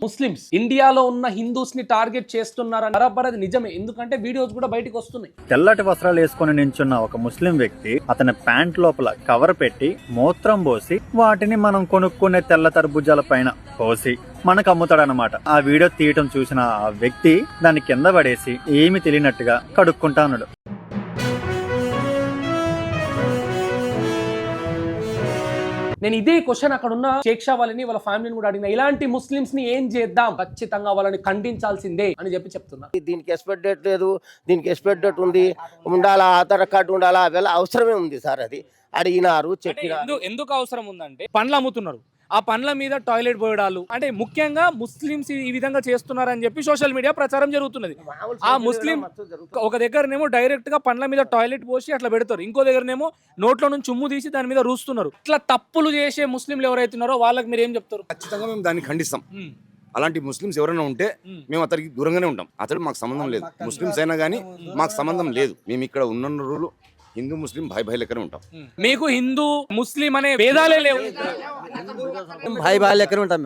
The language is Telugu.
ముస్లిమ్స్ ఇండియాలో ఉన్న హిందూస్ ని టార్గెట్ చేస్తున్నారని బరాబర్ అది నిజమే. ఎందుకంటే వీడియోస్ కూడా బయటకు వస్తున్నాయి. తెల్లటి వస్త్రాలు వేసుకుని నించున్న ఒక ముస్లిం వ్యక్తి అతని ప్యాంట్ లోపల కవర్ పెట్టి మూత్రం పోసి వాటిని మనం కొనుక్కునే తెల్ల తర్బుజాల పైన పోసి మనకు అమ్ముతాడనమాట. ఆ వీడియో తీయటం చూసిన ఆ వ్యక్తి దాన్ని కింద పడేసి ఏమి తెలియనట్టుగా కడుక్కుంటా ఉన్నాడు. నేను ఇదే క్వశ్చన్ అక్కడ ఉన్న షేక్ షా వాళ్ళని వాళ్ళ ఫ్యామిలీని కూడా అడిగిన, ఇలాంటి ముస్లిమ్స్ ని ఏం చేద్దాం, ఖచ్చితంగా వాళ్ళని ఖండించాల్సిందే అని చెప్తున్నా. దీనికి ఎక్స్పైర్ డేట్ లేదు, దీనికి ఎక్స్పైర్ డేట్ ఉంది, ఉండాలా, ఆధార్ కార్డు ఉండాలా, అవేళ అవసరమే ఉంది సార్. అది అడిగినారు, చెప్పినారు. ఎందుకు అవసరం ఉందంటే పండ్లు అమ్ముతున్నారు, ఆ పండ్ల మీద టాయిలెట్ పోయడాలు, అంటే ముఖ్యంగా ముస్లిమ్స్ ఈ విధంగా చేస్తున్నారని చెప్పి సోషల్ మీడియా ప్రచారం జరుగుతున్నది. ఆ ముస్లిం ఒక దగ్గరనేమో డైరెక్ట్ గా పండ్ల మీద టాయిలెట్ పోసి అట్లా పెడతారు, ఇంకో దగ్గరనేమో నోట్లో నుంచి చుమ్ము తీసి దాని మీద రూస్తున్నారు. ఇట్లా తప్పులు చేసే ముస్లింలు ఎవరైతున్నారో వాళ్ళకి మీరు ఏం చెప్తారు? ఖచ్చితంగా మేము దాన్ని ఖండిస్తాం. అలాంటి ముస్లిమ్స్ ఎవరైనా ఉంటే మేము అతనికి దూరంగానే ఉంటాం. అతడు మాకు సంబంధం లేదు. ముస్లిమ్స్ అయినా కానీ మాకు సంబంధం లేదు. మేము ఇక్కడ ఉన్న రోజులు హిందూ ముస్లిం భాయ్ లెక్కనే ఉంటాం. మీకు హిందూ ముస్లిం అనే భేదాలే లేవు. భాయ్ లెక్కనే ఉంటాం మేము.